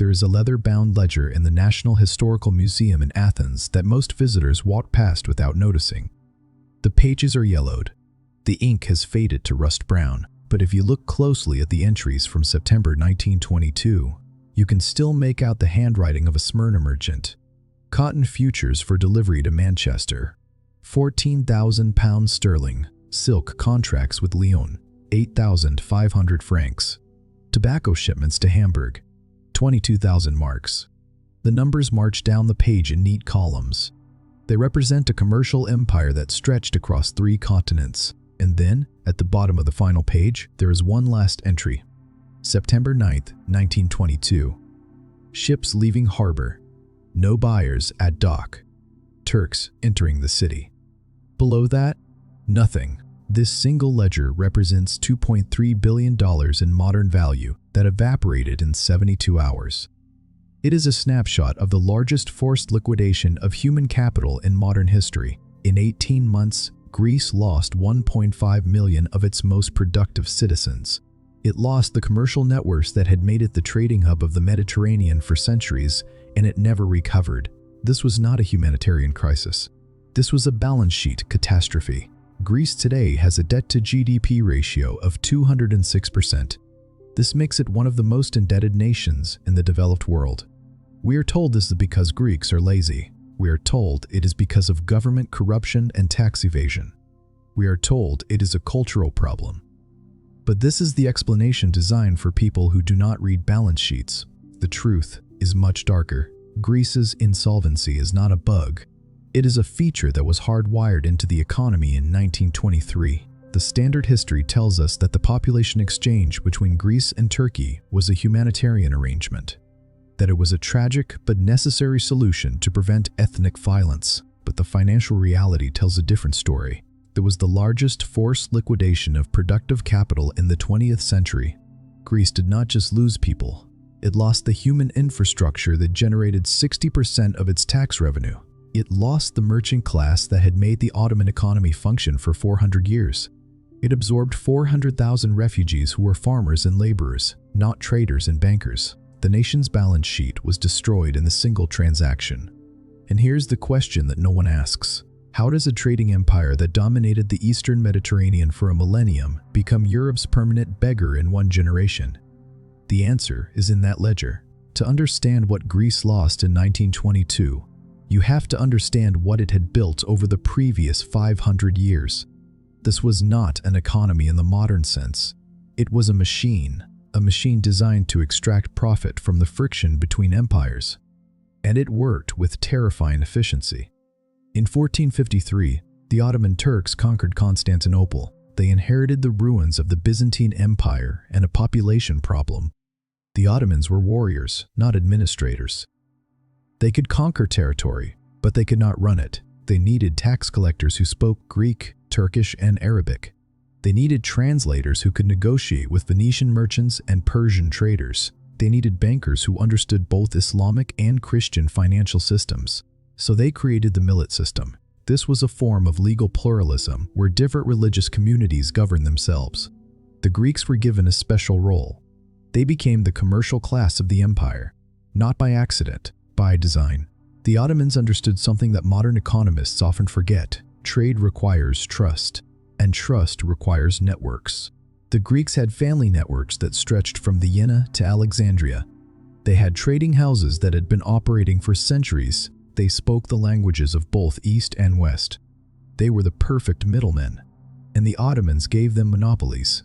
There is a leather-bound ledger in the National Historical Museum in Athens that most visitors walk past without noticing. The pages are yellowed. The ink has faded to rust brown, but if you look closely at the entries from September 1922, you can still make out the handwriting of a Smyrna merchant. Cotton futures for delivery to Manchester, £14,000 silk contracts with Lyon, 8,500 francs. Tobacco shipments to Hamburg, 22,000 marks. The numbers march down the page in neat columns. They represent a commercial empire that stretched across 3 continents. And then, at the bottom of the final page, there is one last entry. September 9th, 1922. Ships leaving harbor. No buyers at dock. Turks entering the city. Below that, nothing. This single ledger represents $2.3 billion in modern value that evaporated in 72 hours. It is a snapshot of the largest forced liquidation of human capital in modern history. In 18 months, Greece lost 1.5 million of its most productive citizens. It lost the commercial networks that had made it the trading hub of the Mediterranean for centuries, and it never recovered. This was not a humanitarian crisis. This was a balance sheet catastrophe. Greece today has a debt-to-GDP ratio of 206%. This makes it one of the most indebted nations in the developed world. We are told this is because Greeks are lazy. We are told it is because of government corruption and tax evasion. We are told it is a cultural problem. But this is the explanation designed for people who do not read balance sheets. The truth is much darker. Greece's insolvency is not a bug. It is a feature that was hardwired into the economy in 1923. The standard history tells us that the population exchange between Greece and Turkey was a humanitarian arrangement, that it was a tragic but necessary solution to prevent ethnic violence. But the financial reality tells a different story. There was the largest forced liquidation of productive capital in the 20th century. Greece did not just lose people. It lost the human infrastructure that generated 60% of its tax revenue. It lost the merchant class that had made the Ottoman economy function for 400 years. It absorbed 400,000 refugees who were farmers and laborers, not traders and bankers. The nation's balance sheet was destroyed in a single transaction. And here's the question that no one asks. How does a trading empire that dominated the Eastern Mediterranean for a millennium become Europe's permanent beggar in one generation? The answer is in that ledger. To understand what Greece lost in 1922, you have to understand what it had built over the previous 500 years. This was not an economy in the modern sense. It was a machine designed to extract profit from the friction between empires. And it worked with terrifying efficiency. In 1453, the Ottoman Turks conquered Constantinople. They inherited the ruins of the Byzantine Empire and a population problem. The Ottomans were warriors, not administrators. They could conquer territory, but they could not run it. They needed tax collectors who spoke Greek, Turkish, and Arabic. They needed translators who could negotiate with Venetian merchants and Persian traders. They needed bankers who understood both Islamic and Christian financial systems. So they created the millet system. This was a form of legal pluralism where different religious communities governed themselves. The Greeks were given a special role. They became the commercial class of the empire, not by accident, by design. The Ottomans understood something that modern economists often forget. Trade requires trust, and trust requires networks. The Greeks had family networks that stretched from Vienna to Alexandria. They had trading houses that had been operating for centuries. They spoke the languages of both East and West. They were the perfect middlemen, and the Ottomans gave them monopolies.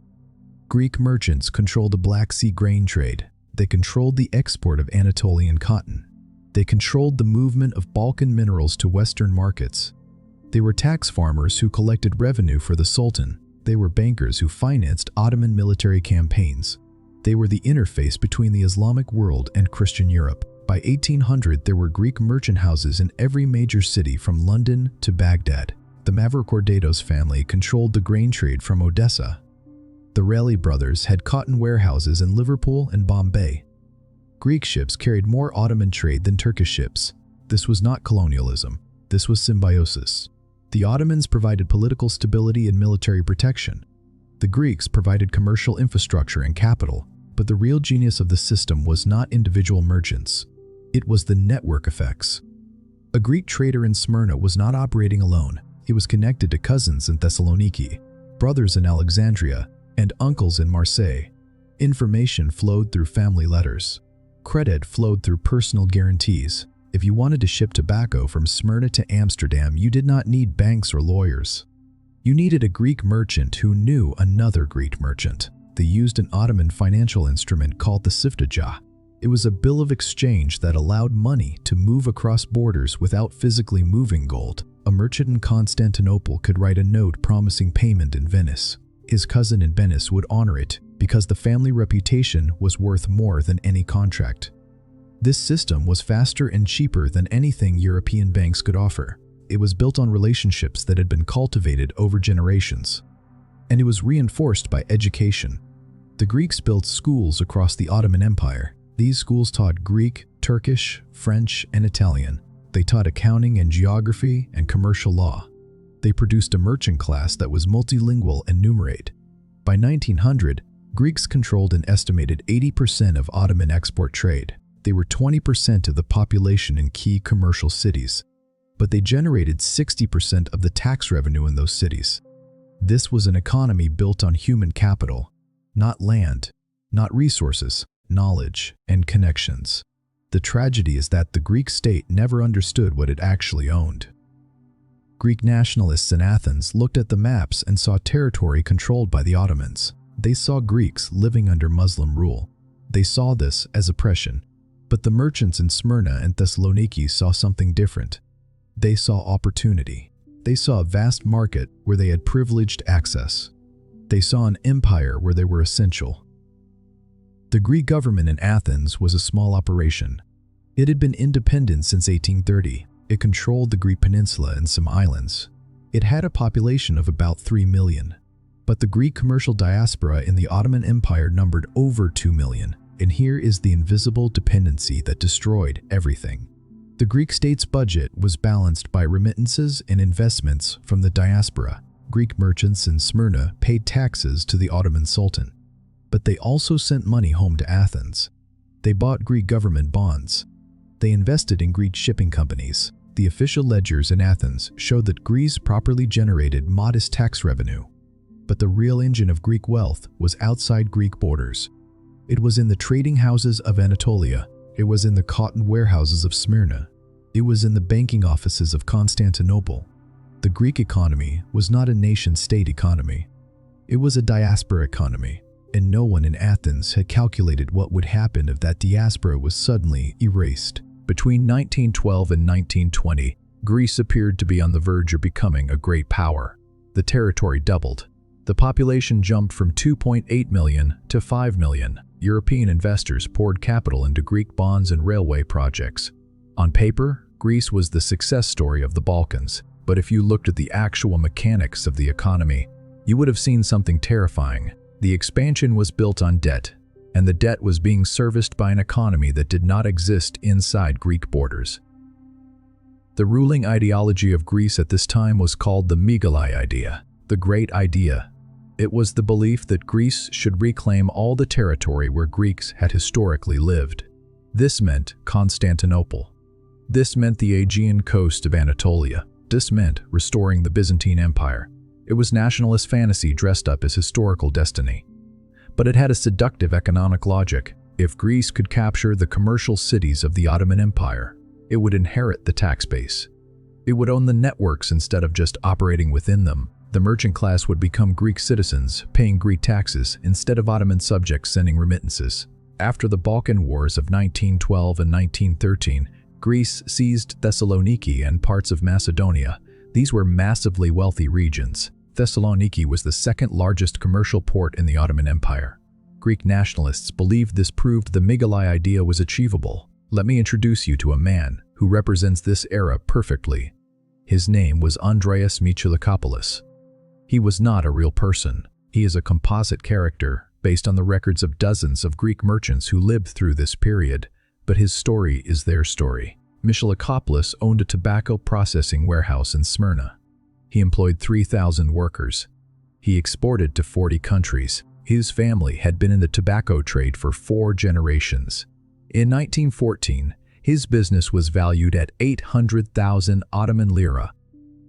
Greek merchants controlled the Black Sea grain trade. They controlled the export of Anatolian cotton. They controlled the movement of Balkan minerals to Western markets. They were tax farmers who collected revenue for the Sultan. They were bankers who financed Ottoman military campaigns. They were the interface between the Islamic world and Christian Europe. By 1800, there were Greek merchant houses in every major city from London to Baghdad. The Mavrocordatos family controlled the grain trade from Odessa. The Raleigh brothers had cotton warehouses in Liverpool and Bombay. Greek ships carried more Ottoman trade than Turkish ships. This was not colonialism. This was symbiosis. The Ottomans provided political stability and military protection. The Greeks provided commercial infrastructure and capital. But the real genius of the system was not individual merchants. It was the network effects. A Greek trader in Smyrna was not operating alone. He was connected to cousins in Thessaloniki, brothers in Alexandria, and uncles in Marseille. Information flowed through family letters. Credit flowed through personal guarantees. If you wanted to ship tobacco from Smyrna to Amsterdam, you did not need banks or lawyers. You needed a Greek merchant who knew another Greek merchant. They used an Ottoman financial instrument called the Suftaja. It was a bill of exchange that allowed money to move across borders without physically moving gold. A merchant in Constantinople could write a note promising payment in Venice. His cousin in Venice would honor it because the family reputation was worth more than any contract. This system was faster and cheaper than anything European banks could offer. It was built on relationships that had been cultivated over generations. And it was reinforced by education. The Greeks built schools across the Ottoman Empire. These schools taught Greek, Turkish, French, and Italian. They taught accounting and geography and commercial law. They produced a merchant class that was multilingual and numerate. By 1900, Greeks controlled an estimated 80% of Ottoman export trade. They were 20% of the population in key commercial cities, but they generated 60% of the tax revenue in those cities. This was an economy built on human capital, not land, not resources, knowledge, and connections. The tragedy is that the Greek state never understood what it actually owned. Greek nationalists in Athens looked at the maps and saw territory controlled by the Ottomans. They saw Greeks living under Muslim rule. They saw this as oppression. But the merchants in Smyrna and Thessaloniki saw something different. They saw opportunity. They saw a vast market where they had privileged access. They saw an empire where they were essential. The Greek government in Athens was a small operation. It had been independent since 1830. It controlled the Greek peninsula and some islands. It had a population of about 3 million. But the Greek commercial diaspora in the Ottoman Empire numbered over 2 million. And here is the invisible dependency that destroyed everything. The Greek state's budget was balanced by remittances and investments from the diaspora. Greek merchants in Smyrna paid taxes to the Ottoman Sultan, but they also sent money home to Athens. They bought Greek government bonds. They invested in Greek shipping companies. The official ledgers in Athens showed that Greece properly generated modest tax revenue. But the real engine of Greek wealth was outside Greek borders. It was in the trading houses of Anatolia. It was in the cotton warehouses of Smyrna. It was in the banking offices of Constantinople. The Greek economy was not a nation-state economy. It was a diaspora economy, and no one in Athens had calculated what would happen if that diaspora was suddenly erased. Between 1912 and 1920, Greece appeared to be on the verge of becoming a great power. The territory doubled. The population jumped from 2.8 million to 5 million. European investors poured capital into Greek bonds and railway projects. On paper, Greece was the success story of the Balkans, but if you looked at the actual mechanics of the economy, you would have seen something terrifying. The expansion was built on debt, and the debt was being serviced by an economy that did not exist inside Greek borders. The ruling ideology of Greece at this time was called the Megali Idea, the Great Idea. It was the belief that Greece should reclaim all the territory where Greeks had historically lived. This meant Constantinople. This meant the Aegean coast of Anatolia. This meant restoring the Byzantine Empire. It was nationalist fantasy dressed up as historical destiny. But it had a seductive economic logic. If Greece could capture the commercial cities of the Ottoman Empire, it would inherit the tax base. It would own the networks instead of just operating within them. The merchant class would become Greek citizens, paying Greek taxes, instead of Ottoman subjects sending remittances. After the Balkan Wars of 1912 and 1913, Greece seized Thessaloniki and parts of Macedonia. These were massively wealthy regions. Thessaloniki was the second largest commercial port in the Ottoman Empire. Greek nationalists believed this proved the Megali Idea was achievable. Let me introduce you to a man who represents this era perfectly. His name was Andreas Michilakopoulos. He was not a real person. He is a composite character based on the records of dozens of Greek merchants who lived through this period, but his story is their story. Michilakopoulos owned a tobacco processing warehouse in Smyrna. He employed 3,000 workers. He exported to 40 countries. His family had been in the tobacco trade for 4 generations. In 1914, his business was valued at 800,000 Ottoman lira.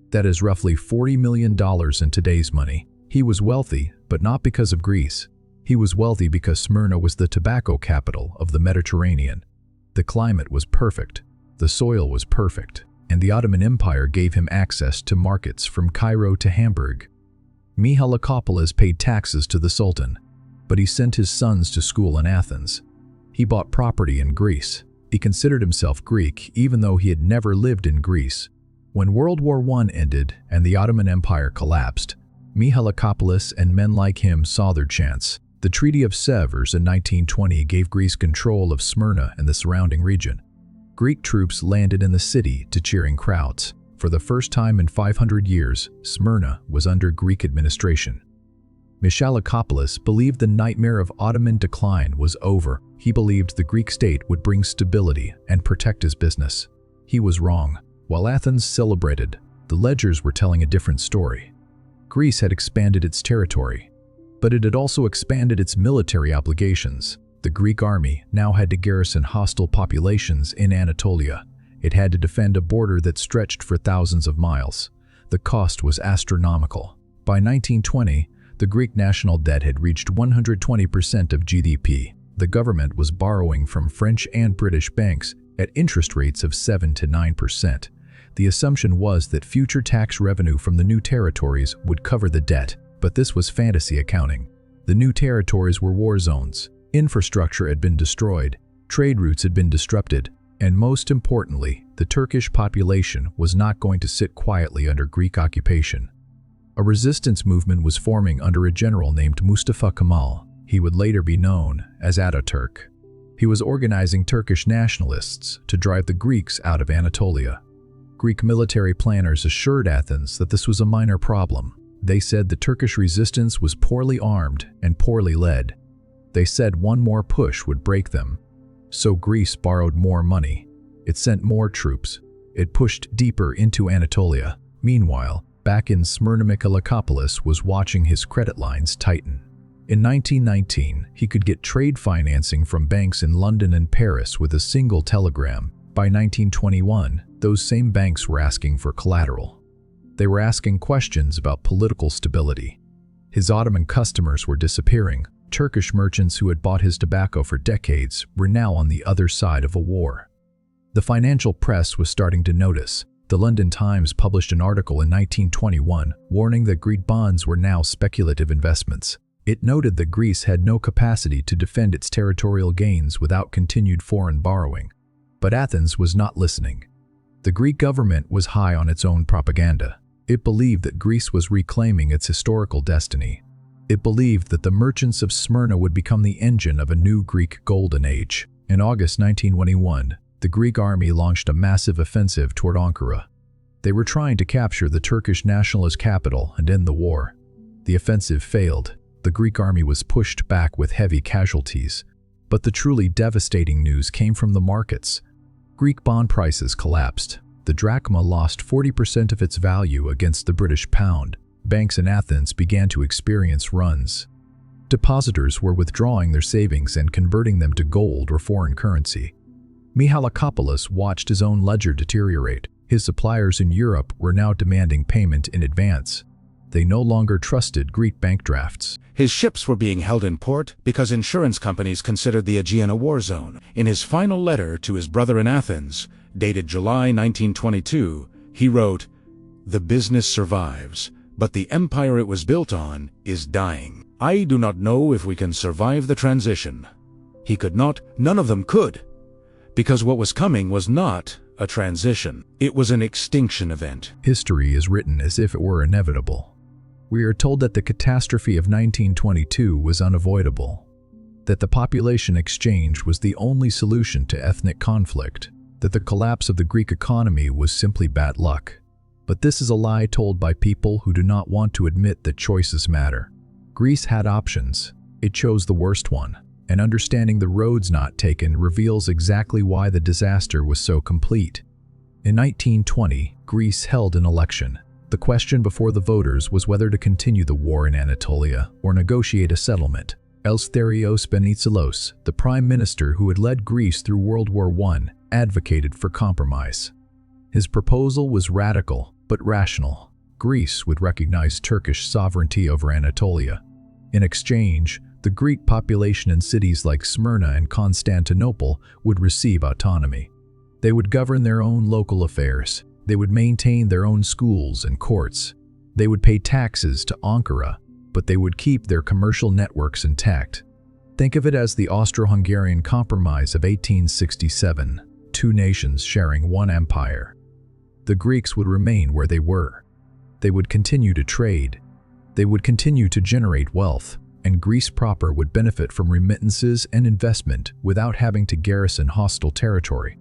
That is roughly $40 million in today's money. He was wealthy, but not because of Greece. He was wealthy because Smyrna was the tobacco capital of the Mediterranean. The climate was perfect, the soil was perfect, and the Ottoman Empire gave him access to markets from Cairo to Hamburg. Megali paid taxes to the Sultan, but he sent his sons to school in Athens. He bought property in Greece. He considered himself Greek, even though he had never lived in Greece. When World War I ended and the Ottoman Empire collapsed, Megali and men like him saw their chance. The Treaty of Sèvres in 1920 gave Greece control of Smyrna and the surrounding region. Greek troops landed in the city to cheering crowds. For the first time in 500 years, Smyrna was under Greek administration. Megali believed the nightmare of Ottoman decline was over. He believed the Greek state would bring stability and protect his business. He was wrong. While Athens celebrated, the ledgers were telling a different story. Greece had expanded its territory, but it had also expanded its military obligations. The Greek army now had to garrison hostile populations in Anatolia. It had to defend a border that stretched for thousands of miles. The cost was astronomical. By 1920, the Greek national debt had reached 120% of GDP. The government was borrowing from French and British banks at interest rates of 7 to 9%. The assumption was that future tax revenue from the new territories would cover the debt, but this was fantasy accounting. The new territories were war zones. Infrastructure had been destroyed, trade routes had been disrupted, and most importantly, the Turkish population was not going to sit quietly under Greek occupation. A resistance movement was forming under a general named Mustafa Kemal. He would later be known as Ataturk. He was organizing Turkish nationalists to drive the Greeks out of Anatolia. Greek military planners assured Athens that this was a minor problem. They said the Turkish resistance was poorly armed and poorly led. They said one more push would break them. So Greece borrowed more money. It sent more troops. It pushed deeper into Anatolia. Meanwhile, back in Smyrna, Megali was watching his credit lines tighten. In 1919, he could get trade financing from banks in London and Paris with a single telegram. By 1921, those same banks were asking for collateral. They were asking questions about political stability. His Ottoman customers were disappearing. Turkish merchants who had bought his tobacco for decades were now on the other side of a war. The financial press was starting to notice. The London Times published an article in 1921 warning that Greek bonds were now speculative investments. It noted that Greece had no capacity to defend its territorial gains without continued foreign borrowing. But Athens was not listening. The Greek government was high on its own propaganda. It believed that Greece was reclaiming its historical destiny. It believed that the merchants of Smyrna would become the engine of a new Greek golden age. In August 1921, the Greek army launched a massive offensive toward Ankara. They were trying to capture the Turkish nationalist capital and end the war. The offensive failed. The Greek army was pushed back with heavy casualties. But the truly devastating news came from the markets. Greek bond prices collapsed. The drachma lost 40% of its value against the British pound. Banks in Athens began to experience runs. Depositors were withdrawing their savings and converting them to gold or foreign currency. Megali watched his own ledger deteriorate. His suppliers in Europe were now demanding payment in advance. They no longer trusted Greek bank drafts. His ships were being held in port because insurance companies considered the Aegean a war zone. In his final letter to his brother in Athens, dated July 1922, he wrote, "The business survives, but the empire it was built on is dying. I do not know if we can survive the transition." He could not, none of them could, because what was coming was not a transition. It was an extinction event. History is written as if it were inevitable. We are told that the catastrophe of 1922 was unavoidable, that the population exchange was the only solution to ethnic conflict, that the collapse of the Greek economy was simply bad luck. But this is a lie told by people who do not want to admit that choices matter. Greece had options. It chose the worst one, and understanding the roads not taken reveals exactly why the disaster was so complete. In 1920, Greece held an election. The question before the voters was whether to continue the war in Anatolia or negotiate a settlement. Eleftherios Venizelos, the prime minister who had led Greece through World War I, advocated for compromise. His proposal was radical but rational. Greece would recognize Turkish sovereignty over Anatolia. In exchange, the Greek population in cities like Smyrna and Constantinople would receive autonomy. They would govern their own local affairs. They would maintain their own schools and courts. They would pay taxes to Ankara, but they would keep their commercial networks intact. Think of it as the Austro-Hungarian Compromise of 1867, two nations sharing one empire. The Greeks would remain where they were. They would continue to trade. They would continue to generate wealth, and Greece proper would benefit from remittances and investment without having to garrison hostile territory.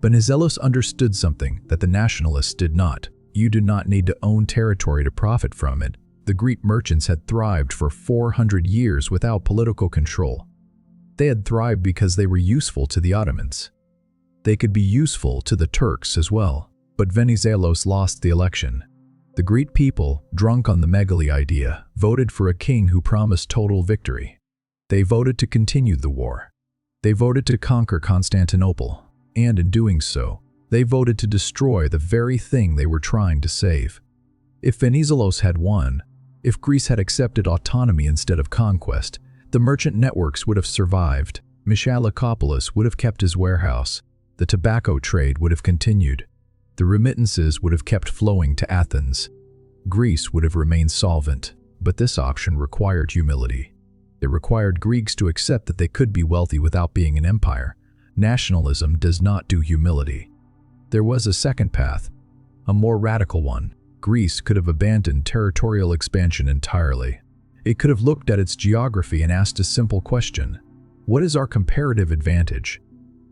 Venizelos understood something that the Nationalists did not. You do not need to own territory to profit from it. The Greek merchants had thrived for 400 years without political control. They had thrived because they were useful to the Ottomans. They could be useful to the Turks as well. But Venizelos lost the election. The Greek people, drunk on the Megali Idea, voted for a king who promised total victory. They voted to continue the war. They voted to conquer Constantinople. And in doing so, they voted to destroy the very thing they were trying to save. If Venizelos had won, if Greece had accepted autonomy instead of conquest, the merchant networks would have survived, Michalikopoulos would have kept his warehouse, the tobacco trade would have continued, the remittances would have kept flowing to Athens. Greece would have remained solvent, but this option required humility. It required Greeks to accept that they could be wealthy without being an empire. Nationalism does not do humility. There was a second path, a more radical one. Greece could have abandoned territorial expansion entirely. It could have looked at its geography and asked a simple question: what is our comparative advantage?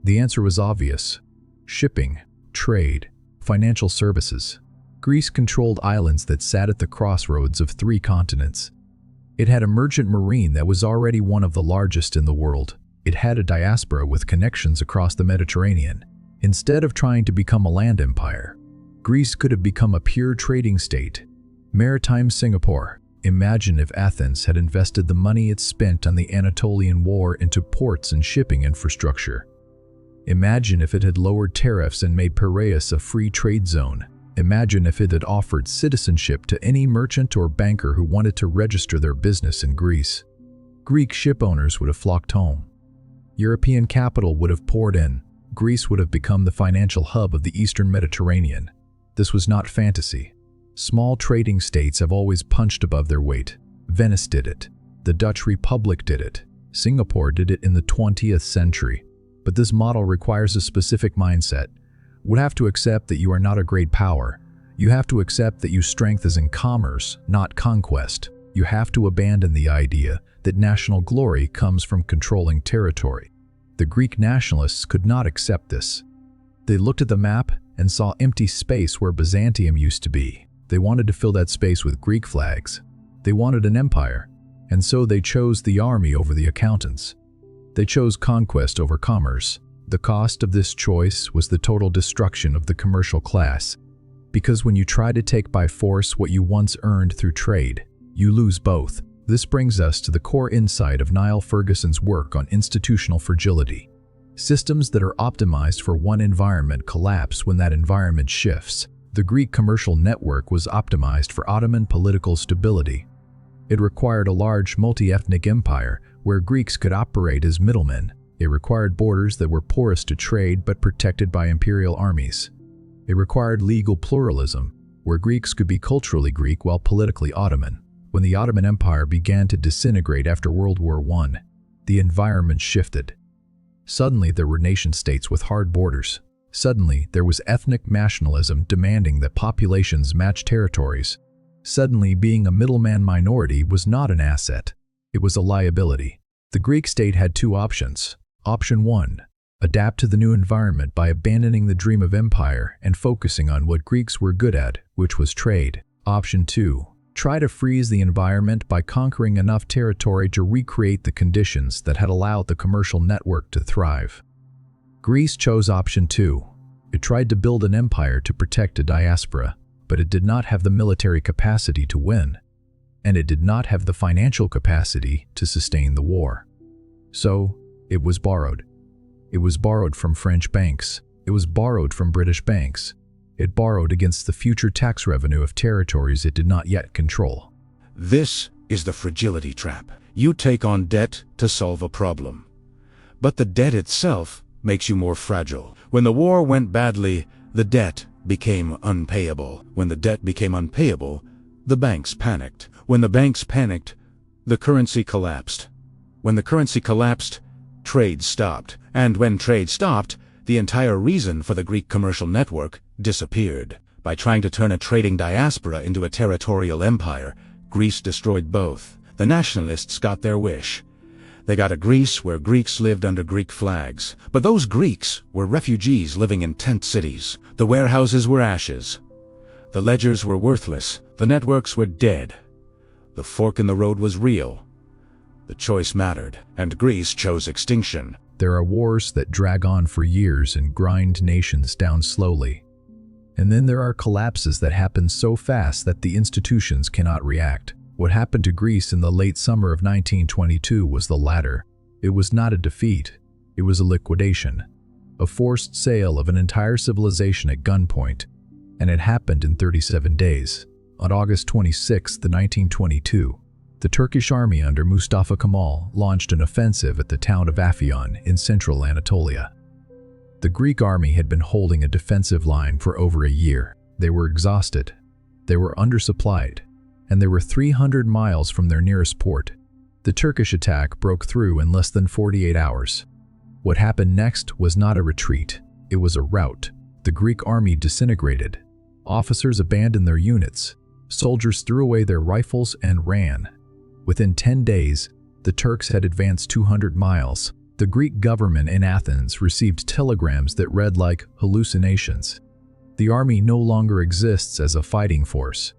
The answer was obvious: shipping, trade, financial services. Greece controlled islands that sat at the crossroads of 3 continents. It had a merchant marine that was already one of the largest in the world. It had a diaspora with connections across the Mediterranean. Instead of trying to become a land empire, Greece could have become a pure trading state. Maritime Singapore. Imagine if Athens had invested the money it spent on the Anatolian War into ports and shipping infrastructure. Imagine if it had lowered tariffs and made Piraeus a free trade zone. Imagine if it had offered citizenship to any merchant or banker who wanted to register their business in Greece. Greek ship owners would have flocked home. European capital would have poured in. Greece would have become the financial hub of the Eastern Mediterranean. This was not fantasy. Small trading states have always punched above their weight. Venice did it. The Dutch Republic did it. Singapore did it in the 20th century. But this model requires a specific mindset. You have to accept that you are not a great power. You have to accept that your strength is in commerce, not conquest. You have to abandon the idea that national glory comes from controlling territory. The Greek nationalists could not accept this. They looked at the map and saw empty space where Byzantium used to be. They wanted to fill that space with Greek flags. They wanted an empire, and so they chose the army over the accountants. They chose conquest over commerce. The cost of this choice was the total destruction of the commercial class. Because when you try to take by force what you once earned through trade, you lose both. This brings us to the core insight of Niall Ferguson's work on institutional fragility. Systems that are optimized for one environment collapse when that environment shifts. The Greek commercial network was optimized for Ottoman political stability. It required a large multi-ethnic empire where Greeks could operate as middlemen. It required borders that were porous to trade but protected by imperial armies. It required legal pluralism, where Greeks could be culturally Greek while politically Ottoman. When the Ottoman Empire began to disintegrate after World War I, the environment shifted. Suddenly there were nation-states with hard borders. Suddenly there was ethnic nationalism demanding that populations match territories. Suddenly being a middleman minority was not an asset. It was a liability. The Greek state had 2 options. Option 1. Adapt to the new environment by abandoning the dream of empire and focusing on what Greeks were good at, which was trade. Option 2. Try to freeze the environment by conquering enough territory to recreate the conditions that had allowed the commercial network to thrive. Greece chose option 2. It tried to build an empire to protect a diaspora, but it did not have the military capacity to win, and it did not have the financial capacity to sustain the war. So, it was borrowed. It was borrowed from French banks. It was borrowed from British banks. It borrowed against the future tax revenue of territories it did not yet control. This is the fragility trap. You take on debt to solve a problem. But the debt itself makes you more fragile. When the war went badly, the debt became unpayable. When the debt became unpayable, the banks panicked. When the banks panicked, the currency collapsed. When the currency collapsed, trade stopped. And when trade stopped, the entire reason for the Greek commercial network disappeared. By trying to turn a trading diaspora into a territorial empire, Greece destroyed both. The Nationalists got their wish. They got a Greece where Greeks lived under Greek flags. But those Greeks were refugees living in tent cities. The warehouses were ashes. The ledgers were worthless. The networks were dead. The fork in the road was real. The choice mattered, and Greece chose extinction. There are wars that drag on for years and grind nations down slowly. And then there are collapses that happen so fast that the institutions cannot react. What happened to Greece in the late summer of 1922 was the latter. It was not a defeat. It was a liquidation. A forced sale of an entire civilization at gunpoint. And it happened in 37 days. On August 26, 1922, the Turkish army under Mustafa Kemal launched an offensive at the town of Afyon in central Anatolia. The Greek army had been holding a defensive line for over a year. They were exhausted, they were undersupplied, and they were 300 miles from their nearest port. The Turkish attack broke through in less than 48 hours. What happened next was not a retreat, it was a rout. The Greek army disintegrated. Officers abandoned their units. Soldiers threw away their rifles and ran. Within 10 days, the Turks had advanced 200 miles. The Greek government in Athens received telegrams that read like hallucinations. The army no longer exists as a fighting force.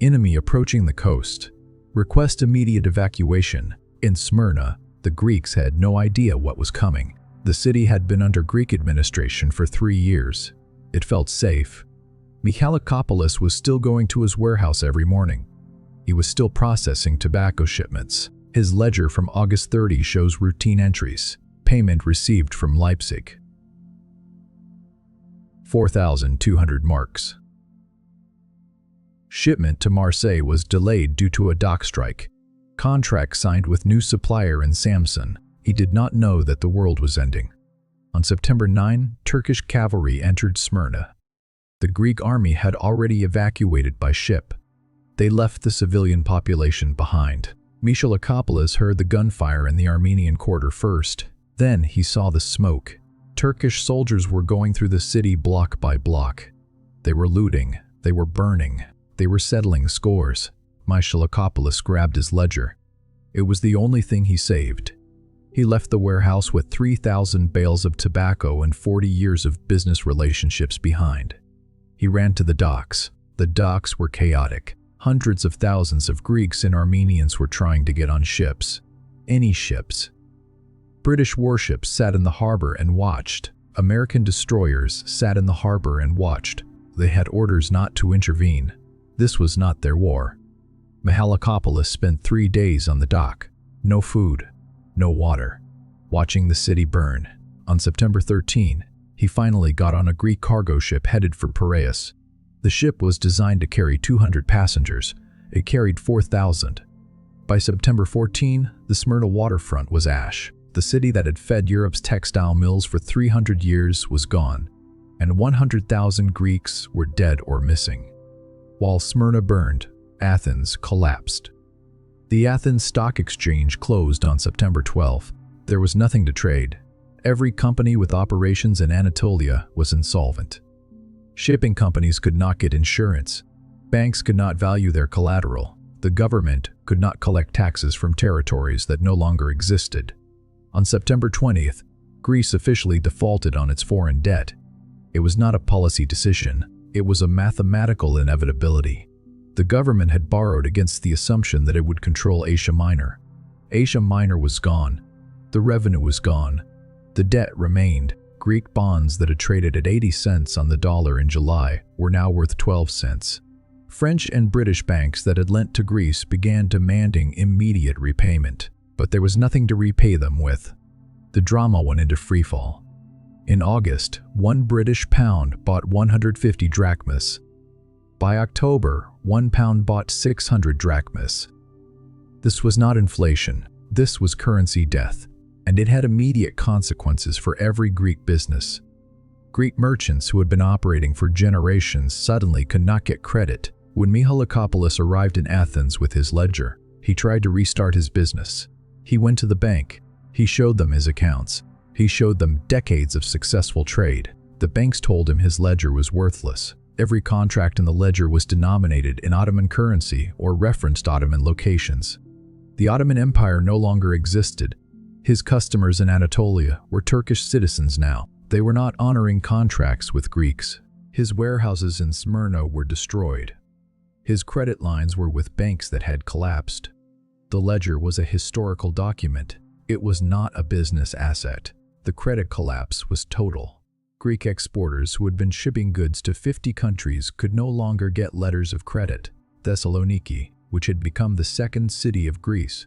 Enemy approaching the coast. Request immediate evacuation. In Smyrna, the Greeks had no idea what was coming. The city had been under Greek administration for 3 years. It felt safe. Megali was still going to his warehouse every morning. He was still processing tobacco shipments. His ledger from August 30 shows routine entries. Payment received from Leipzig. 4,200 marks. Shipment to Marseille was delayed due to a dock strike. Contract signed with new supplier in Samson. He did not know that the world was ending. On September 9, Turkish cavalry entered Smyrna. The Greek army had already evacuated by ship. They left the civilian population behind. Megali heard the gunfire in the Armenian quarter first. Then he saw the smoke. Turkish soldiers were going through the city block by block. They were looting. They were burning. They were settling scores. Megali grabbed his ledger. It was the only thing he saved. He left the warehouse with 3,000 bales of tobacco and 40 years of business relationships behind. He ran to the docks. The docks were chaotic. Hundreds of thousands of Greeks and Armenians were trying to get on ships. Any ships. British warships sat in the harbor and watched. American destroyers sat in the harbor and watched. They had orders not to intervene. This was not their war. Megali spent 3 days on the dock. No food, no water, watching the city burn. On September 13, he finally got on a Greek cargo ship headed for Piraeus. The ship was designed to carry 200 passengers. It carried 4,000. By September 14, the Smyrna waterfront was ash. The city that had fed Europe's textile mills for 300 years was gone, and 100,000 Greeks were dead or missing. While Smyrna burned, Athens collapsed. The Athens Stock Exchange closed on September 12. There was nothing to trade. Every company with operations in Anatolia was insolvent. Shipping companies could not get insurance. Banks could not value their collateral. The government could not collect taxes from territories that no longer existed. On September 20th, Greece officially defaulted on its foreign debt. It was not a policy decision. It was a mathematical inevitability. The government had borrowed against the assumption that it would control Asia Minor. Asia Minor was gone. The revenue was gone. The debt remained. Greek bonds that had traded at 80 cents on the dollar in July were now worth 12 cents. French and British banks that had lent to Greece began demanding immediate repayment, but there was nothing to repay them with. The drama went into freefall. In August, 1 British pound bought 150 drachmas. By October, 1 pound bought 600 drachmas. This was not inflation, this was currency death, and it had immediate consequences for every Greek business. Greek merchants who had been operating for generations suddenly could not get credit. When Megali arrived in Athens with his ledger, he tried to restart his business. He went to the bank. He showed them his accounts. He showed them decades of successful trade. The banks told him his ledger was worthless. Every contract in the ledger was denominated in Ottoman currency or referenced Ottoman locations. The Ottoman Empire no longer existed. His customers in Anatolia were Turkish citizens now. They were not honoring contracts with Greeks. His warehouses in Smyrna were destroyed. His credit lines were with banks that had collapsed. The ledger was a historical document. It was not a business asset. The credit collapse was total. Greek exporters who had been shipping goods to 50 countries could no longer get letters of credit. Thessaloniki, which had become the second city of Greece,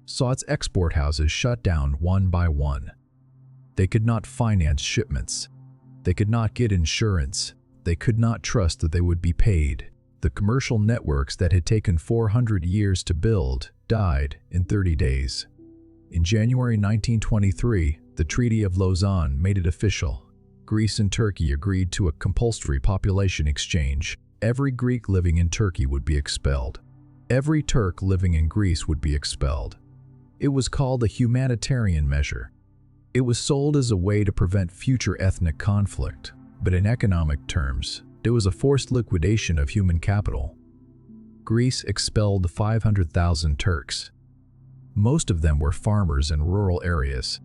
saw its export houses shut down one by one. They could not finance shipments. They could not get insurance. They could not trust that they would be paid. The commercial networks that had taken 400 years to build died in 30 days. In January 1923, the Treaty of Lausanne made it official. Greece and Turkey agreed to a compulsory population exchange. Every Greek living in Turkey would be expelled. Every Turk living in Greece would be expelled. It was called a humanitarian measure. It was sold as a way to prevent future ethnic conflict, but in economic terms, it was a forced liquidation of human capital. Greece expelled 500,000 Turks. Most of them were farmers in rural areas.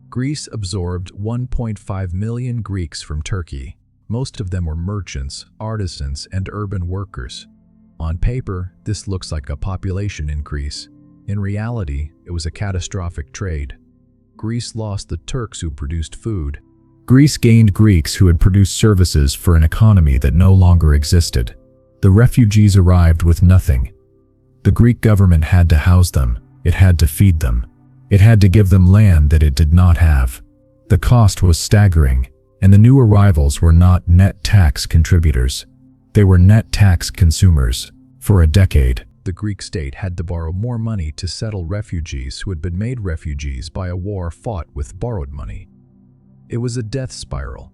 Greece absorbed 1.5 million Greeks from Turkey. Most of them were merchants, artisans, and urban workers. On paper, this looks like a population increase. In reality, it was a catastrophic trade. Greece lost the Turks who produced food. Greece gained Greeks who had produced services for an economy that no longer existed. The refugees arrived with nothing. The Greek government had to house them. It had to feed them. It had to give them land that it did not have. The cost was staggering, and the new arrivals were not net tax contributors. They were net tax consumers. For a decade, the Greek state had to borrow more money to settle refugees who had been made refugees by a war fought with borrowed money. It was a death spiral.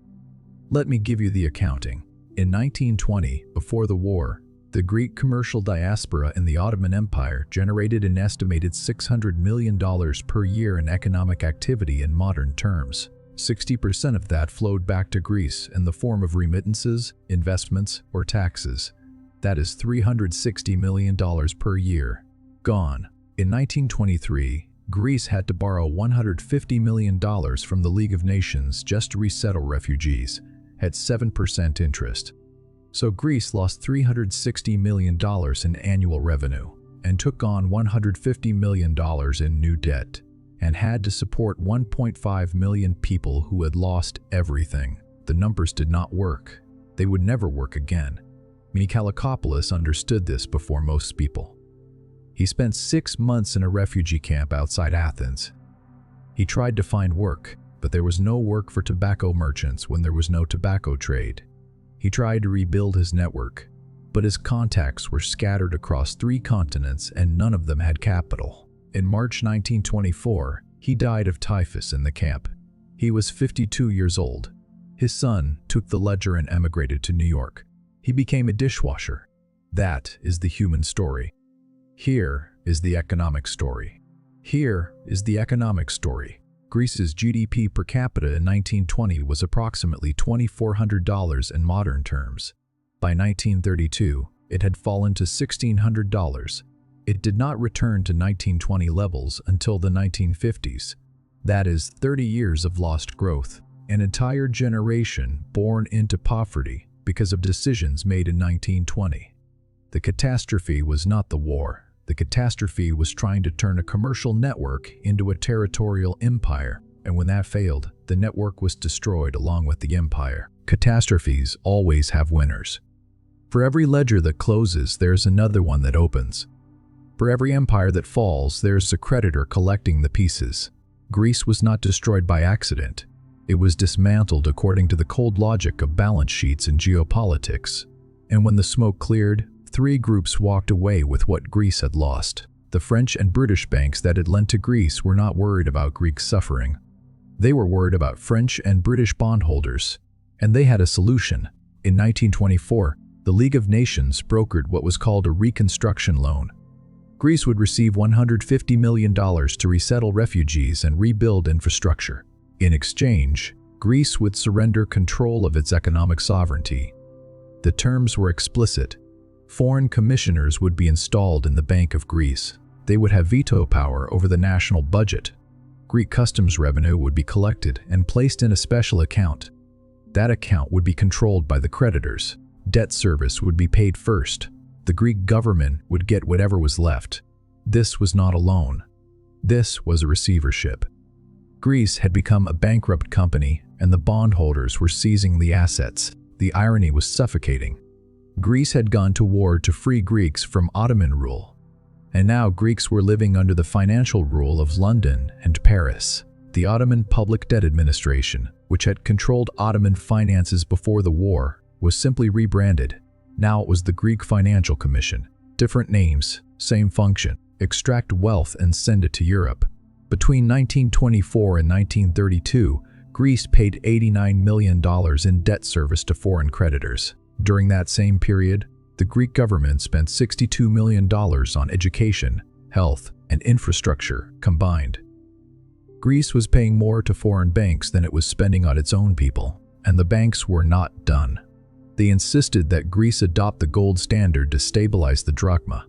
Let me give you the accounting. In 1920, before the war, the Greek commercial diaspora in the Ottoman Empire generated an estimated $600 million per year in economic activity in modern terms. 60% of that flowed back to Greece in the form of remittances, investments, or taxes. That is $360 million per year. Gone. In 1923, Greece had to borrow $150 million from the League of Nations just to resettle refugees, at 7% interest. So Greece lost $360 million in annual revenue and took on $150 million in new debt and had to support 1.5 million people who had lost everything. The numbers did not work. They would never work again. Megali understood this before most people. He spent 6 months in a refugee camp outside Athens. He tried to find work, but there was no work for tobacco merchants when there was no tobacco trade. He tried to rebuild his network, but his contacts were scattered across 3 continents and none of them had capital. In March 1924, he died of typhus in the camp. He was 52 years old. His son took the ledger and emigrated to New York. He became a dishwasher. That is the human story. Here is the economic story. Here is the economic story. Greece's GDP per capita in 1920 was approximately $2,400 in modern terms. By 1932, it had fallen to $1,600. It did not return to 1920 levels until the 1950s. That is 30 years of lost growth, an entire generation born into poverty because of decisions made in 1920. The catastrophe was not the war. The catastrophe was trying to turn a commercial network into a territorial empire, and when that failed, the network was destroyed along with the empire. Catastrophes always have winners. For every ledger that closes, there's another one that opens. For every empire that falls, there's a creditor collecting the pieces. Greece was not destroyed by accident. It was dismantled according to the cold logic of balance sheets and geopolitics. And when the smoke cleared, three groups walked away with what Greece had lost. The French and British banks that had lent to Greece were not worried about Greek suffering. They were worried about French and British bondholders, and they had a solution. In 1924, the League of Nations brokered what was called a reconstruction loan. Greece would receive $150 million to resettle refugees and rebuild infrastructure. In exchange, Greece would surrender control of its economic sovereignty. The terms were explicit. Foreign commissioners would be installed in the Bank of Greece. They would have veto power over the national budget. Greek customs revenue would be collected and placed in a special account. That account would be controlled by the creditors. Debt service would be paid first. The Greek government would get whatever was left. This was not a loan. This was a receivership. Greece had become a bankrupt company, and the bondholders were seizing the assets. The irony was suffocating. Greece had gone to war to free Greeks from Ottoman rule, and now Greeks were living under the financial rule of London and Paris. The Ottoman Public Debt Administration, which had controlled Ottoman finances before the war, was simply rebranded. Now it was the Greek Financial Commission. Different names, same function: extract wealth and send it to Europe. Between 1924 and 1932, Greece paid $89 million in debt service to foreign creditors. During that same period, the Greek government spent $62 million on education, health, and infrastructure combined. Greece was paying more to foreign banks than it was spending on its own people, and the banks were not done. They insisted that Greece adopt the gold standard to stabilize the drachma.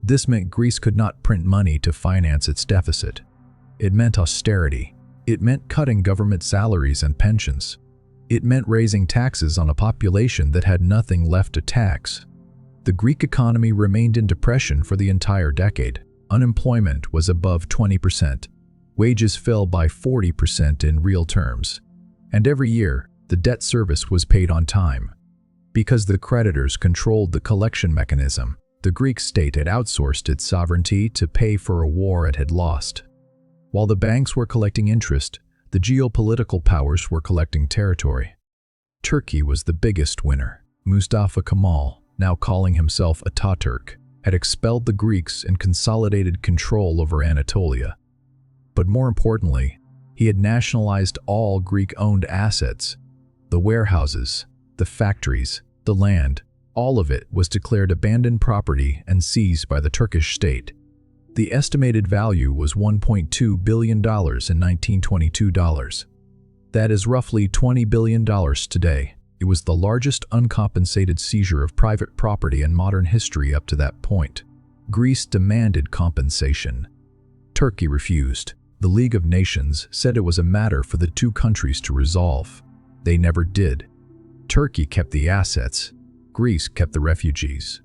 This meant Greece could not print money to finance its deficit. It meant austerity. It meant cutting government salaries and pensions. It meant raising taxes on a population that had nothing left to tax. The Greek economy remained in depression for the entire decade. Unemployment was above 20%. Wages fell by 40% in real terms. And every year, the debt service was paid on time. Because the creditors controlled the collection mechanism, the Greek state had outsourced its sovereignty to pay for a war it had lost. While the banks were collecting interest, the geopolitical powers were collecting territory. Turkey was the biggest winner. Mustafa Kemal, now calling himself Ataturk, had expelled the Greeks and consolidated control over Anatolia. But more importantly, he had nationalized all Greek-owned assets. The warehouses, the factories, the land, all of it was declared abandoned property and seized by the Turkish state. The estimated value was $1.2 billion in 1922 dollars. That is roughly $20 billion today. It was the largest uncompensated seizure of private property in modern history up to that point. Greece demanded compensation. Turkey refused. The League of Nations said it was a matter for the two countries to resolve. They never did. Turkey kept the assets. Greece kept the refugees.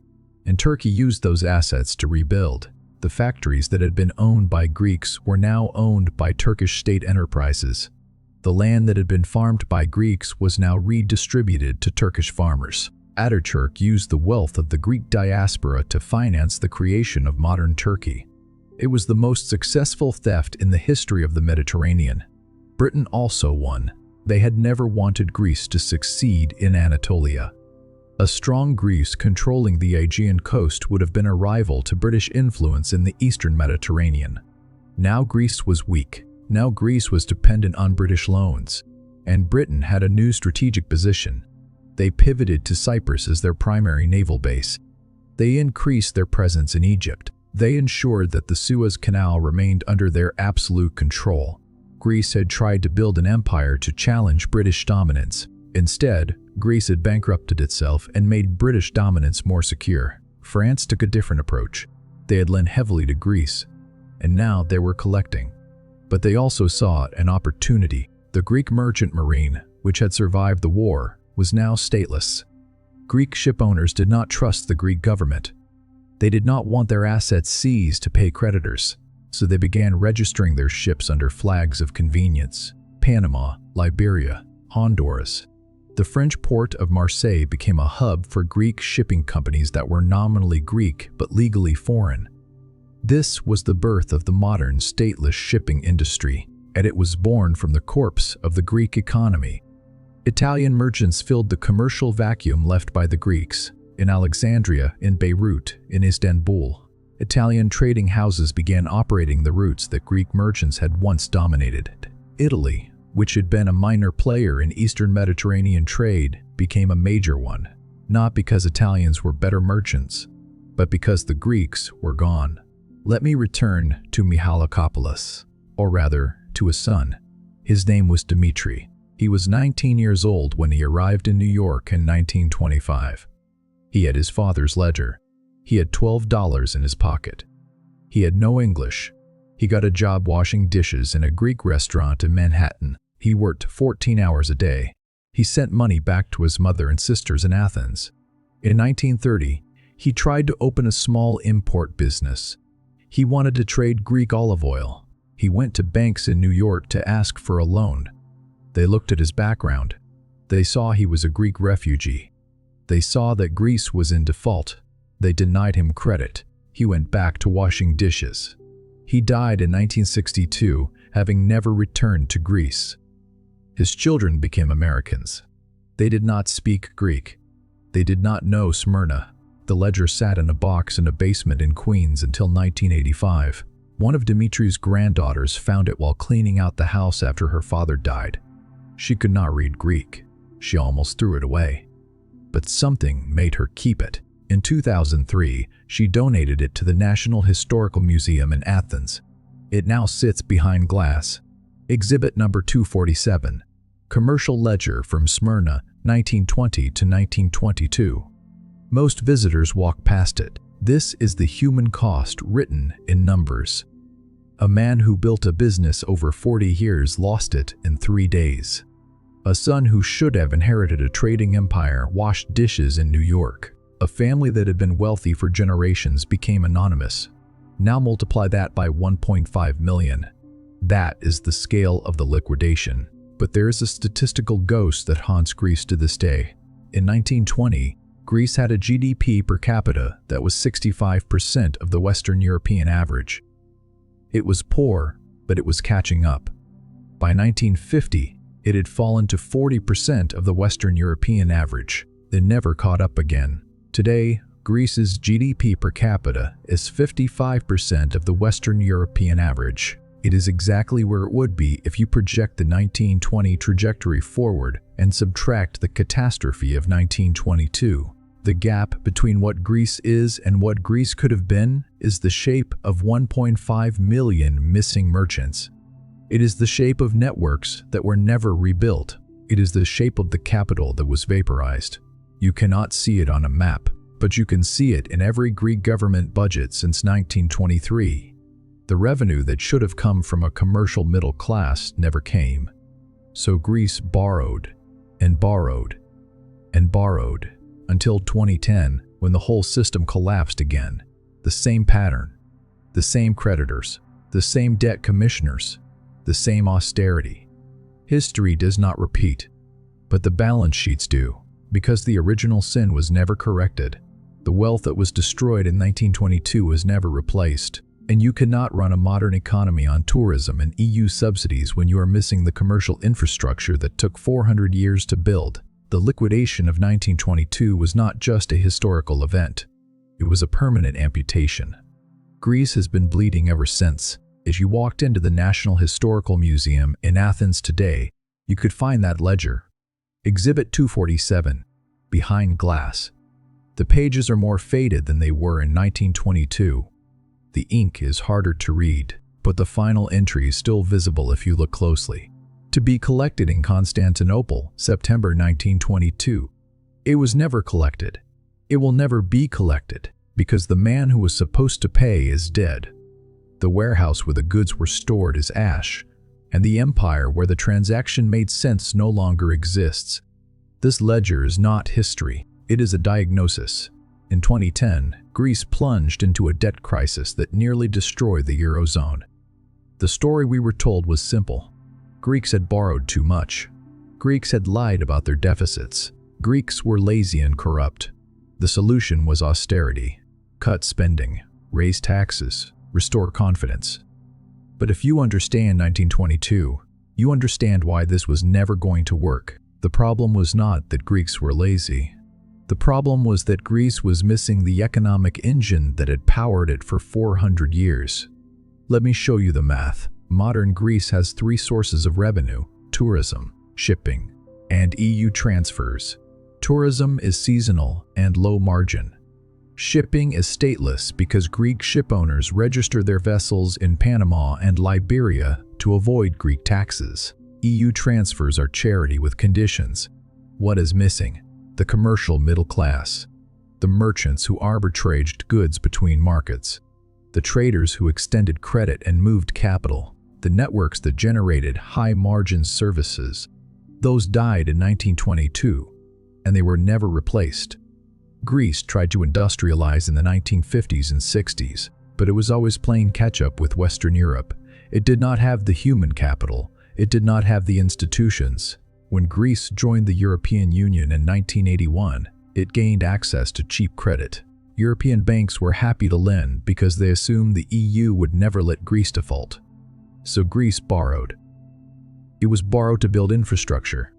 And Turkey used those assets to rebuild. The factories that had been owned by Greeks were now owned by Turkish state enterprises. The land that had been farmed by Greeks was now redistributed to Turkish farmers. Ataturk used the wealth of the Greek diaspora to finance the creation of modern Turkey. It was the most successful theft in the history of the Mediterranean. Britain also won. They had never wanted Greece to succeed in Anatolia. A strong Greece controlling the Aegean coast would have been a rival to British influence in the eastern Mediterranean. Now Greece was weak. Now Greece was dependent on British loans. And Britain had a new strategic position. They pivoted to Cyprus as their primary naval base. They increased their presence in Egypt. They ensured that the Suez Canal remained under their absolute control. Greece had tried to build an empire to challenge British dominance. Instead, Greece had bankrupted itself and made British dominance more secure. France took a different approach. They had lent heavily to Greece, and now they were collecting. But they also saw an opportunity. The Greek merchant marine, which had survived the war, was now stateless. Greek ship owners did not trust the Greek government. They did not want their assets seized to pay creditors, so they began registering their ships under flags of convenience: Panama, Liberia, Honduras. The French port of Marseille became a hub for Greek shipping companies that were nominally Greek but legally foreign. This was the birth of the modern stateless shipping industry, and it was born from the corpse of the Greek economy. Italian merchants filled the commercial vacuum left by the Greeks. In Alexandria, in Beirut, in Istanbul, Italian trading houses began operating the routes that Greek merchants had once dominated. Italy, which had been a minor player in Eastern Mediterranean trade, became a major one, not because Italians were better merchants, but because the Greeks were gone. Let me return to Mihalakopoulos, or rather, to his son. His name was Dmitri. He was 19 years old when he arrived in New York in 1925. He had his father's ledger. He had $12 in his pocket. He had no English. He got a job washing dishes in a Greek restaurant in Manhattan. He worked 14 hours a day. He sent money back to his mother and sisters in Athens. In 1930, he tried to open a small import business. He wanted to trade Greek olive oil. He went to banks in New York to ask for a loan. They looked at his background. They saw he was a Greek refugee. They saw that Greece was in default. They denied him credit. He went back to washing dishes. He died in 1962, having never returned to Greece. His children became Americans. They did not speak Greek. They did not know Smyrna. The ledger sat in a box in a basement in Queens until 1985. One of Dimitri's granddaughters found it while cleaning out the house after her father died. She could not read Greek. She almost threw it away. But something made her keep it. In 2003, she donated it to the National Historical Museum in Athens. It now sits behind glass. Exhibit number 247, Commercial Ledger from Smyrna, 1920 to 1922. Most visitors walk past it. This is the human cost written in numbers. A man who built a business over 40 years lost it in 3 days. A son who should have inherited a trading empire washed dishes in New York. A family that had been wealthy for generations became anonymous. Now multiply that by 1.5 million. That is the scale of the liquidation. But there is a statistical ghost that haunts Greece to this day. In 1920, Greece had a GDP per capita that was 65% of the Western European average. It was poor, but it was catching up. By 1950, it had fallen to 40% of the Western European average, then never caught up again. Today, Greece's GDP per capita is 55% of the Western European average. It is exactly where it would be if you project the 1920 trajectory forward and subtract the catastrophe of 1922. The gap between what Greece is and what Greece could have been is the shape of 1.5 million missing merchants. It is the shape of networks that were never rebuilt. It is the shape of the capital that was vaporized. You cannot see it on a map, but you can see it in every Greek government budget since 1923. The revenue that should have come from a commercial middle class never came. So Greece borrowed and borrowed and borrowed until 2010, when the whole system collapsed again. The same pattern, the same creditors, the same debt commissioners, the same austerity. History does not repeat, but the balance sheets do, because the original sin was never corrected. The wealth that was destroyed in 1922 was never replaced, and you cannot run a modern economy on tourism and EU subsidies when you are missing the commercial infrastructure that took 400 years to build. The liquidation of 1922 was not just a historical event. It was a permanent amputation. Greece has been bleeding ever since. If you walked into the National Historical Museum in Athens today, you could find that ledger. Exhibit 247, behind glass. The pages are more faded than they were in 1922. The ink is harder to read, but the final entry is still visible if you look closely. To be collected in Constantinople, September 1922. It was never collected. It will never be collected, because the man who was supposed to pay is dead. The warehouse where the goods were stored is ash, and the empire where the transaction made sense no longer exists. This ledger is not history. It is a diagnosis. In 2010, Greece plunged into a debt crisis that nearly destroyed the Eurozone. The story we were told was simple. Greeks had borrowed too much. Greeks had lied about their deficits. Greeks were lazy and corrupt. The solution was austerity. Cut spending, raise taxes, restore confidence. But if you understand 1922, you understand why this was never going to work. The problem was not that Greeks were lazy. The problem was that Greece was missing the economic engine that had powered it for 400 years. Let me show you the math. Modern Greece has 3 sources of revenue: tourism, shipping, and EU transfers. Tourism is seasonal and low margin. Shipping is stateless because Greek ship owners register their vessels in Panama and Liberia to avoid Greek taxes. EU transfers are charity with conditions. What is missing? The commercial middle class. The merchants who arbitraged goods between markets. The traders who extended credit and moved capital. The networks that generated high-margin services. Those died in 1922, and they were never replaced. Greece tried to industrialize in the 1950s and 60s, but it was always playing catch-up with Western Europe. It did not have the human capital. It did not have the institutions. When Greece joined the European Union in 1981, it gained access to cheap credit. European banks were happy to lend because they assumed the EU would never let Greece default. So Greece borrowed. It was borrowed to build infrastructure.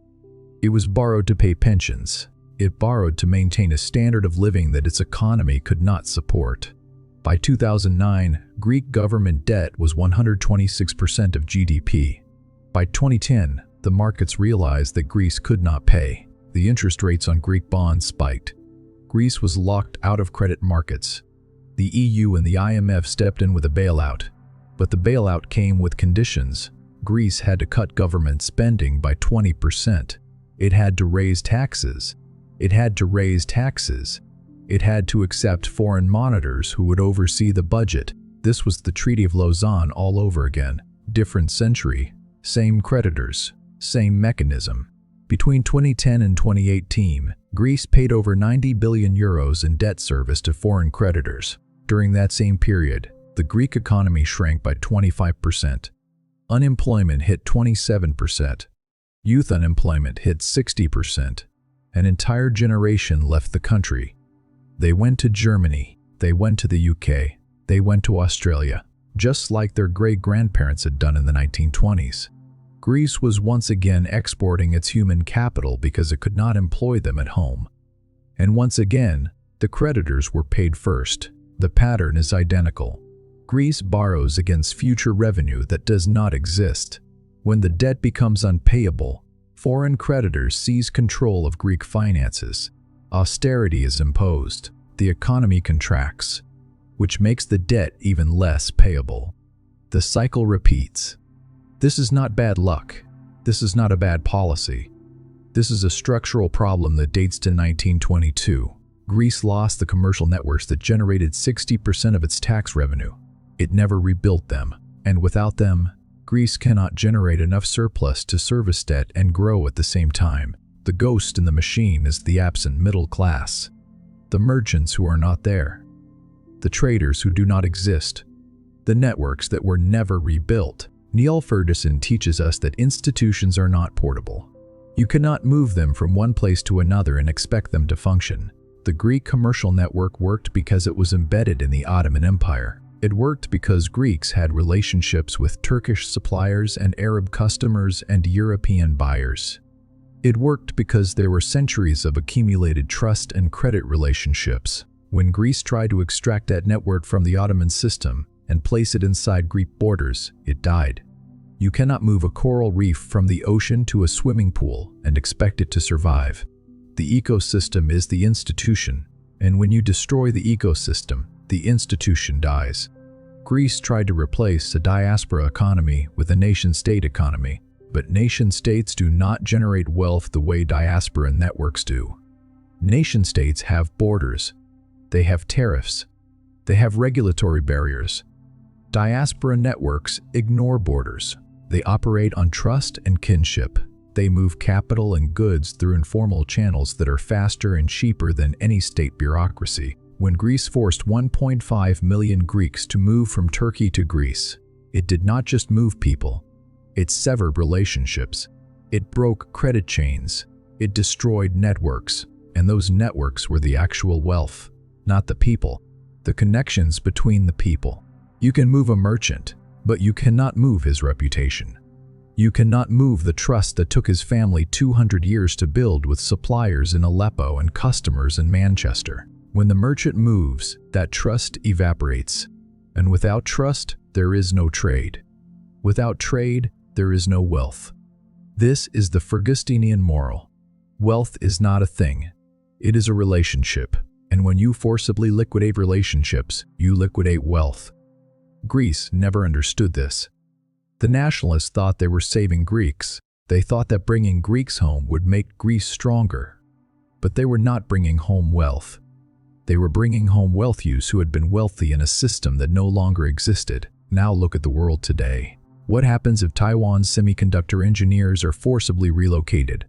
It was borrowed to pay pensions. It borrowed to maintain a standard of living that its economy could not support. By 2009, Greek government debt was 126% of GDP. By 2010, the markets realized that Greece could not pay. The interest rates on Greek bonds spiked. Greece was locked out of credit markets. The EU and the IMF stepped in with a bailout. But the bailout came with conditions. Greece had to cut government spending by 20%. It had to raise taxes. It had to raise taxes. It had to accept foreign monitors who would oversee the budget. This was the Treaty of Lausanne all over again. Different century, same creditors, same mechanism. Between 2010 and 2018, Greece paid over 90 billion euros in debt service to foreign creditors. During that same period, the Greek economy shrank by 25%. Unemployment hit 27%. Youth unemployment hit 60%. An entire generation left the country. They went to Germany, they went to the UK, they went to Australia, just like their great-grandparents had done in the 1920s. Greece was once again exporting its human capital because it could not employ them at home. And once again, the creditors were paid first. The pattern is identical. Greece borrows against future revenue that does not exist. When the debt becomes unpayable, foreign creditors seize control of Greek finances. Austerity is imposed. The economy contracts, which makes the debt even less payable. The cycle repeats. This is not bad luck. This is not a bad policy. This is a structural problem that dates to 1922. Greece lost the commercial networks that generated 60% of its tax revenue. It never rebuilt them, and without them, Greece cannot generate enough surplus to service debt and grow at the same time. The ghost in the machine is the absent middle class, the merchants who are not there, the traders who do not exist, the networks that were never rebuilt. Neil Ferguson teaches us that institutions are not portable. You cannot move them from one place to another and expect them to function. The Greek commercial network worked because it was embedded in the Ottoman Empire. It worked because Greeks had relationships with Turkish suppliers and Arab customers and European buyers. It worked because there were centuries of accumulated trust and credit relationships. When Greece tried to extract that network from the Ottoman system and place it inside Greek borders, it died. You cannot move a coral reef from the ocean to a swimming pool and expect it to survive. The ecosystem is the institution, and when you destroy the ecosystem, the institution dies. Greece tried to replace a diaspora economy with a nation-state economy, but nation-states do not generate wealth the way diaspora networks do. Nation-states have borders. They have tariffs. They have regulatory barriers. Diaspora networks ignore borders. They operate on trust and kinship. They move capital and goods through informal channels that are faster and cheaper than any state bureaucracy. When Greece forced 1.5 million Greeks to move from Turkey to Greece, it did not just move people. It severed relationships. It broke credit chains. It destroyed networks. And those networks were the actual wealth, not the people, the connections between the people. You can move a merchant, but you cannot move his reputation. You cannot move the trust that took his family 200 years to build with suppliers in Aleppo and customers in Manchester. When the merchant moves, that trust evaporates. And without trust, there is no trade. Without trade, there is no wealth. This is the Fergustinian moral. Wealth is not a thing. It is a relationship. And when you forcibly liquidate relationships, you liquidate wealth. Greece never understood this. The Nationalists thought they were saving Greeks. They thought that bringing Greeks home would make Greece stronger. But they were not bringing home wealth. They were bringing home wealthies who had been wealthy in a system that no longer existed. Now look at the world today. What happens if Taiwan's semiconductor engineers are forcibly relocated?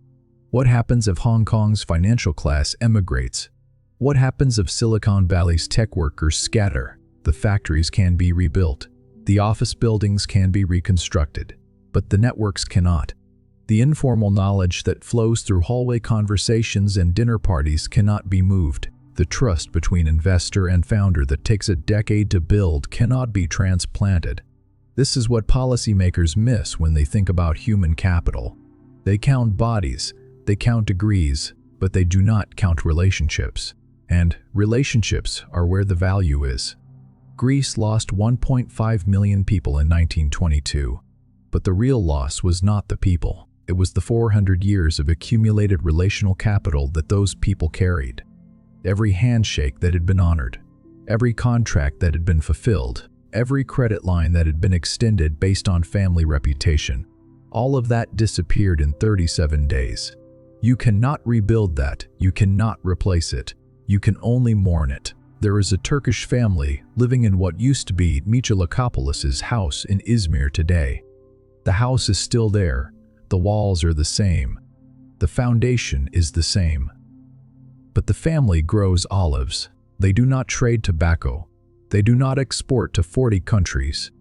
What happens if Hong Kong's financial class emigrates? What happens if Silicon Valley's tech workers scatter? The factories can be rebuilt. The office buildings can be reconstructed. But the networks cannot. The informal knowledge that flows through hallway conversations and dinner parties cannot be moved. The trust between investor and founder that takes a decade to build cannot be transplanted. This is what policymakers miss when they think about human capital. They count bodies, they count degrees, but they do not count relationships. And relationships are where the value is. Greece lost 1.5 million people in 1922. But the real loss was not the people. It was the 400 years of accumulated relational capital that those people carried. Every handshake that had been honored, every contract that had been fulfilled, every credit line that had been extended based on family reputation, all of that disappeared in 37 days. You cannot rebuild that. You cannot replace it. You can only mourn it. There is a Turkish family living in what used to be Mitsotakopoulos' house in Izmir today. The house is still there. The walls are the same. The foundation is the same. But the family grows olives. They do not trade tobacco. They do not export to 40 countries.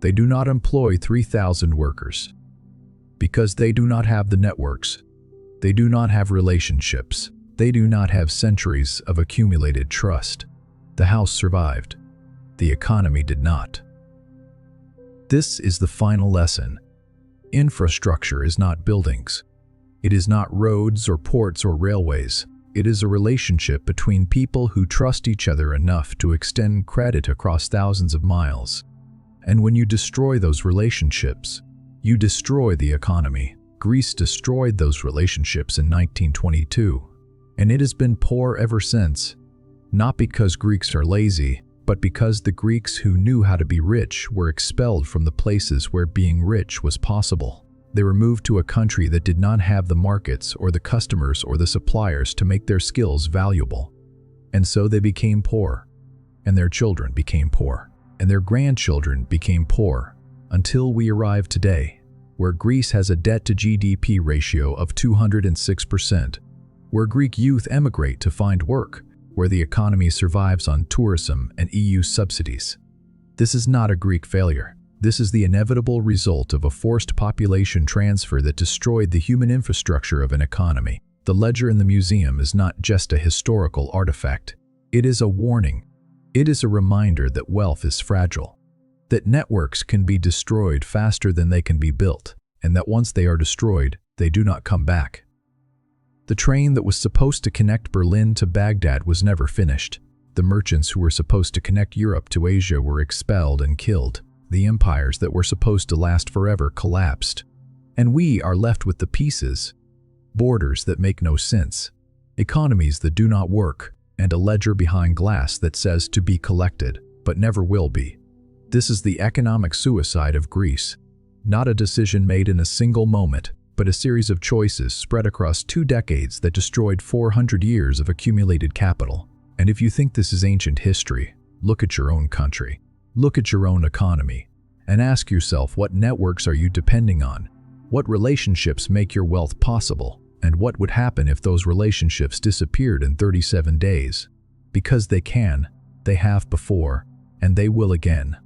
They do not employ 3,000 workers. Because they do not have the networks. They do not have relationships. They do not have centuries of accumulated trust. The house survived. The economy did not. This is the final lesson. Infrastructure is not buildings. It is not roads or ports or railways. It is a relationship between people who trust each other enough to extend credit across thousands of miles. And when you destroy those relationships, you destroy the economy. Greece destroyed those relationships in 1922, and it has been poor ever since. Not because Greeks are lazy, but because the Greeks who knew how to be rich were expelled from the places where being rich was possible. They were moved to a country that did not have the markets or the customers or the suppliers to make their skills valuable. And so they became poor, and their children became poor, and their grandchildren became poor, until we arrive today, where Greece has a debt-to-GDP ratio of 206%, where Greek youth emigrate to find work, where the economy survives on tourism and EU subsidies. This is not a Greek failure. This is the inevitable result of a forced population transfer that destroyed the human infrastructure of an economy. The ledger in the museum is not just a historical artifact. It is a warning. It is a reminder that wealth is fragile, that networks can be destroyed faster than they can be built, and that once they are destroyed, they do not come back. The train that was supposed to connect Berlin to Baghdad was never finished. The merchants who were supposed to connect Europe to Asia were expelled and killed. The empires that were supposed to last forever collapsed. And we are left with the pieces, borders that make no sense, economies that do not work, and a ledger behind glass that says to be collected, but never will be. This is the economic suicide of Greece. Not a decision made in a single moment, but a series of choices spread across 2 decades that destroyed 400 years of accumulated capital. And if you think this is ancient history, look at your own country. Look at your own economy, and ask yourself, what networks are you depending on? What relationships make your wealth possible? And what would happen if those relationships disappeared in 37 days? Because they can, they have before, and they will again.